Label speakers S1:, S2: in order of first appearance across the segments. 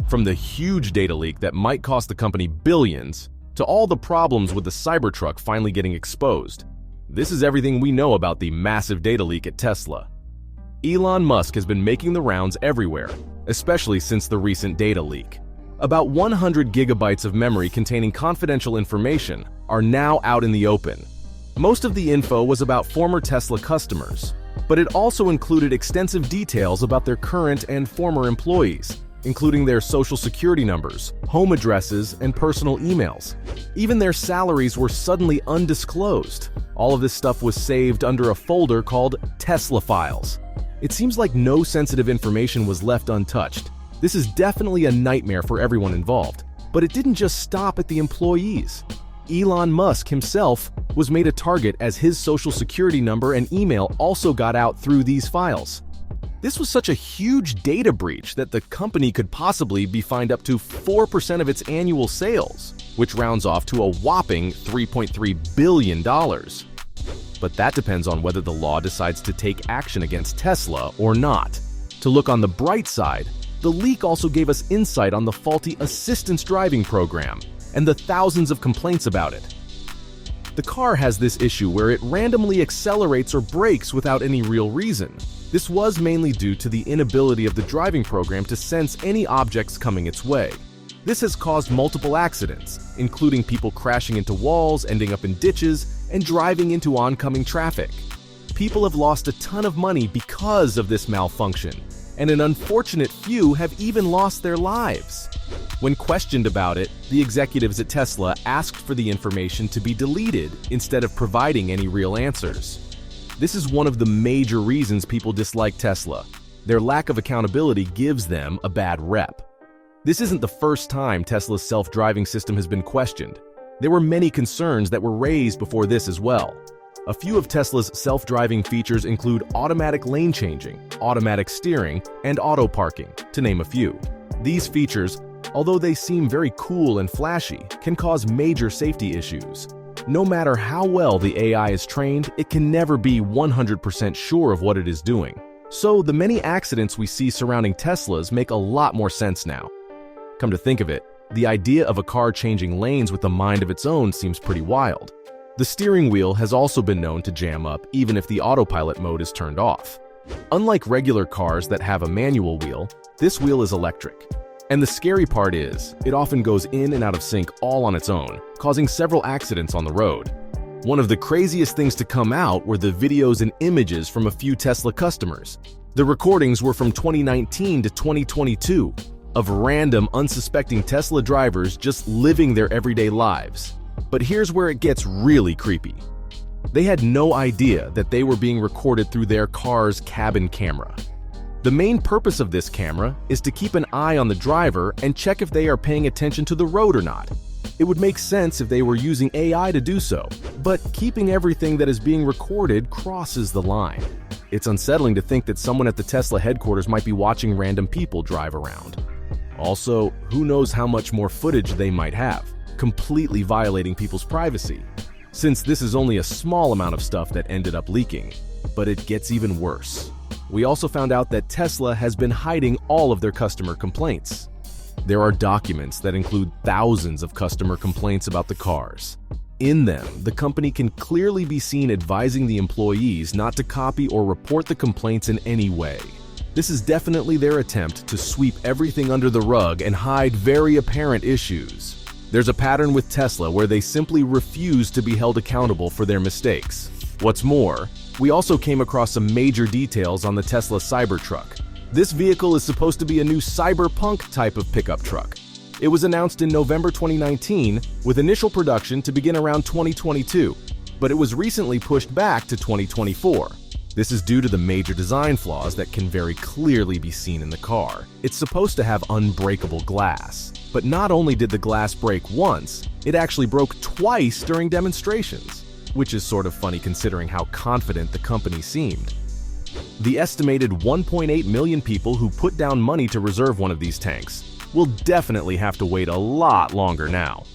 S1: From the huge data leak that might cost the company billions, to all the problems with the Cybertruck finally getting exposed. This is everything we know about the massive data leak at Tesla. Elon Musk has been making the rounds everywhere, especially since the recent data leak. About 100 gigabytes of memory containing confidential information are now out in the open. Most of the info was about former Tesla customers, but it also included extensive details about their current and former employees, including their social security numbers, home addresses, and personal emails. Even their salaries were suddenly undisclosed. All of this stuff was saved under a folder called Tesla Files. It seems like no sensitive information was left untouched. This is definitely a nightmare for everyone involved. But it didn't just stop at the employees. Elon Musk himself was made a target as his social security number and email also got out through these files. This was such a huge data breach that the company could possibly be fined up to 4% of its annual sales, which rounds off to a whopping $3.3 billion. But that depends on whether the law decides to take action against Tesla or not. To look on the bright side, the leak also gave us insight on the faulty assistance driving program and the thousands of complaints about it. The car has this issue where it randomly accelerates or brakes without any real reason. This was mainly due to the inability of the driving program to sense any objects coming its way. This has caused multiple accidents, including people crashing into walls, ending up in ditches, and driving into oncoming traffic. People have lost a ton of money because of this malfunction, and an unfortunate few have even lost their lives. When questioned about it, the executives at Tesla asked for the information to be deleted instead of providing any real answers. This is one of the major reasons people dislike Tesla. Their lack of accountability gives them a bad rep. This isn't the first time Tesla's self-driving system has been questioned. There were many concerns that were raised before this as well. A few of Tesla's self-driving features include automatic lane changing, automatic steering, and auto parking, to name a few. These features, although they seem very cool and flashy, can cause major safety issues. No matter how well the AI is trained, it can never be 100% sure of what it is doing. So the many accidents we see surrounding Teslas make a lot more sense now. Come to think of it, the idea of a car changing lanes with a mind of its own seems pretty wild. The steering wheel has also been known to jam up even if the autopilot mode is turned off. Unlike regular cars that have a manual wheel, this wheel is electric. And the scary part is, it often goes in and out of sync all on its own, causing several accidents on the road. One of the craziest things to come out were the videos and images from a few Tesla customers. The recordings were from 2019 to 2022 of random, unsuspecting Tesla drivers just living their everyday lives. But here's where it gets really creepy. They had no idea that they were being recorded through their car's cabin camera. The main purpose of this camera is to keep an eye on the driver and check if they are paying attention to the road or not. It would make sense if they were using AI to do so, but keeping everything that is being recorded crosses the line. It's unsettling to think that someone at the Tesla headquarters might be watching random people drive around. Also, who knows how much more footage they might have, completely violating people's privacy, since this is only a small amount of stuff that ended up leaking. But it gets even worse. We also found out that Tesla has been hiding all of their customer complaints. There are documents that include thousands of customer complaints about the cars. In them, the company can clearly be seen advising the employees not to copy or report the complaints in any way. This is definitely their attempt to sweep everything under the rug and hide very apparent issues. There's a pattern with Tesla where they simply refuse to be held accountable for their mistakes. What's more, we also came across some major details on the Tesla Cybertruck. This vehicle is supposed to be a new cyberpunk type of pickup truck. It was announced in November 2019, with initial production to begin around 2022, but it was recently pushed back to 2024. This is due to the major design flaws that can very clearly be seen in the car. It's supposed to have unbreakable glass, but not only did the glass break once, it actually broke twice during demonstrations, which is sort of funny considering how confident the company seemed. The estimated 1.8 million people who put down money to reserve one of these tanks will definitely have to wait a lot longer now.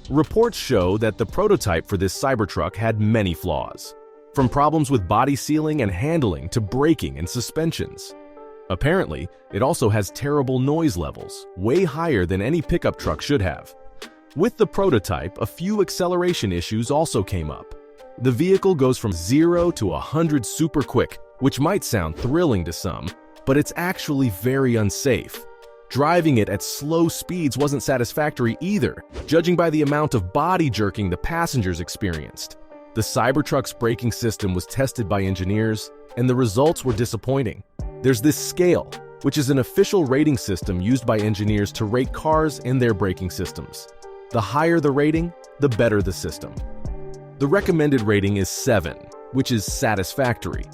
S1: Reports show that the prototype for this Cybertruck had many flaws, from problems with body sealing and handling to braking and suspensions. Apparently, it also has terrible noise levels, way higher than any pickup truck should have. With the prototype, a few acceleration issues also came up. The vehicle goes from 0 to 100 super quick, which might sound thrilling to some, but it's actually very unsafe. Driving it at slow speeds wasn't satisfactory either, judging by the amount of body jerking the passengers experienced. The Cybertruck's braking system was tested by engineers, and the results were disappointing. There's this scale, which is an official rating system used by engineers to rate cars and their braking systems. The higher the rating, the better the system. The recommended rating is 7, which is satisfactory.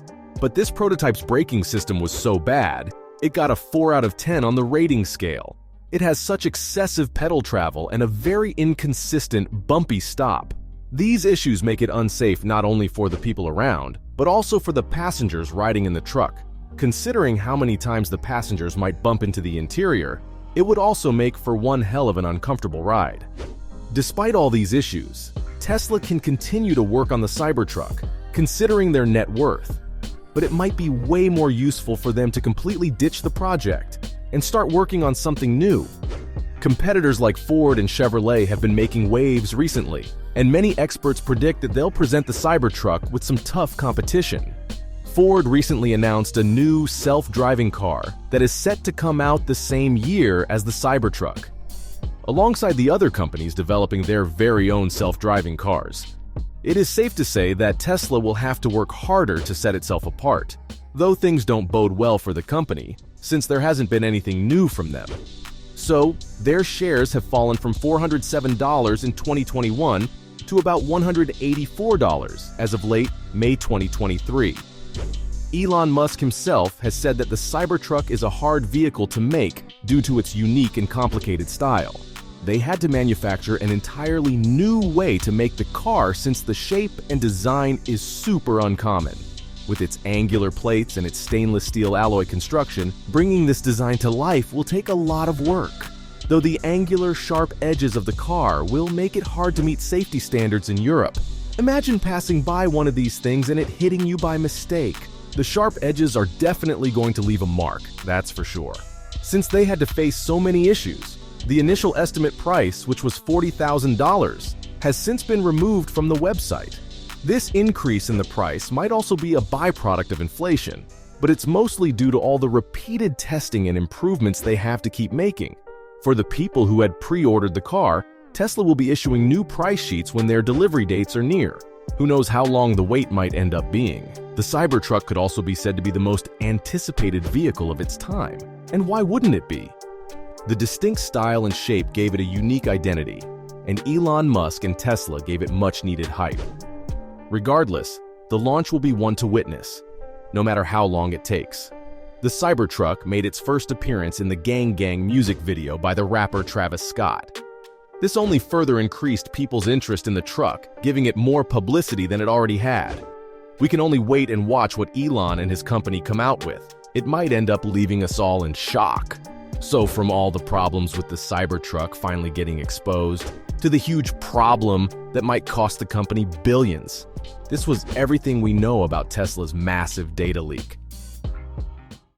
S1: But this prototype's braking system was so bad, it got a 4 out of 10 on the rating scale. It has such excessive pedal travel and a very inconsistent, bumpy stop. These issues make it unsafe not only for the people around, but also for the passengers riding in the truck. Considering how many times the passengers might bump into the interior, it would also make for one hell of an uncomfortable ride. Despite all these issues, Tesla can continue to work on the Cybertruck, considering their net worth. But it might be way more useful for them to completely ditch the project and start working on something new. Competitors like Ford and Chevrolet have been making waves recently, and many experts predict that they'll present the Cybertruck with some tough competition. Ford recently announced a new self-driving car that is set to come out the same year as the Cybertruck, alongside the other companies developing their very own self-driving cars. It is safe to say that Tesla will have to work harder to set itself apart, though things don't bode well for the company, since there hasn't been anything new from them. So, their shares have fallen from $407 in 2021 to about $184 as of late May 2023. Elon Musk himself has said that the Cybertruck is a hard vehicle to make due to its unique and complicated style. They had to manufacture an entirely new way to make the car since the shape and design is super uncommon. With its angular plates and its stainless steel alloy construction, bringing this design to life will take a lot of work. Though the angular, sharp edges of the car will make it hard to meet safety standards in Europe. Imagine passing by one of these things and it hitting you by mistake. The sharp edges are definitely going to leave a mark, that's for sure. Since they had to face so many issues, the initial estimate price, which was $40,000, has since been removed from the website. This increase in the price might also be a byproduct of inflation, but it's mostly due to all the repeated testing and improvements they have to keep making. For the people who had pre-ordered the car, Tesla will be issuing new price sheets when their delivery dates are near. Who knows how long the wait might end up being. The Cybertruck could also be said to be the most anticipated vehicle of its time. And why wouldn't it be? The distinct style and shape gave it a unique identity, and Elon Musk and Tesla gave it much-needed hype. Regardless, the launch will be one to witness, no matter how long it takes. The Cybertruck made its first appearance in the Gang Gang music video by the rapper Travis Scott. This only further increased people's interest in the truck, giving it more publicity than it already had. We can only wait and watch what Elon and his company come out with. It might end up leaving us all in shock. So from all the problems with the Cybertruck finally getting exposed, to the huge problem that might cost the company billions, this was everything we know about Tesla's massive data leak.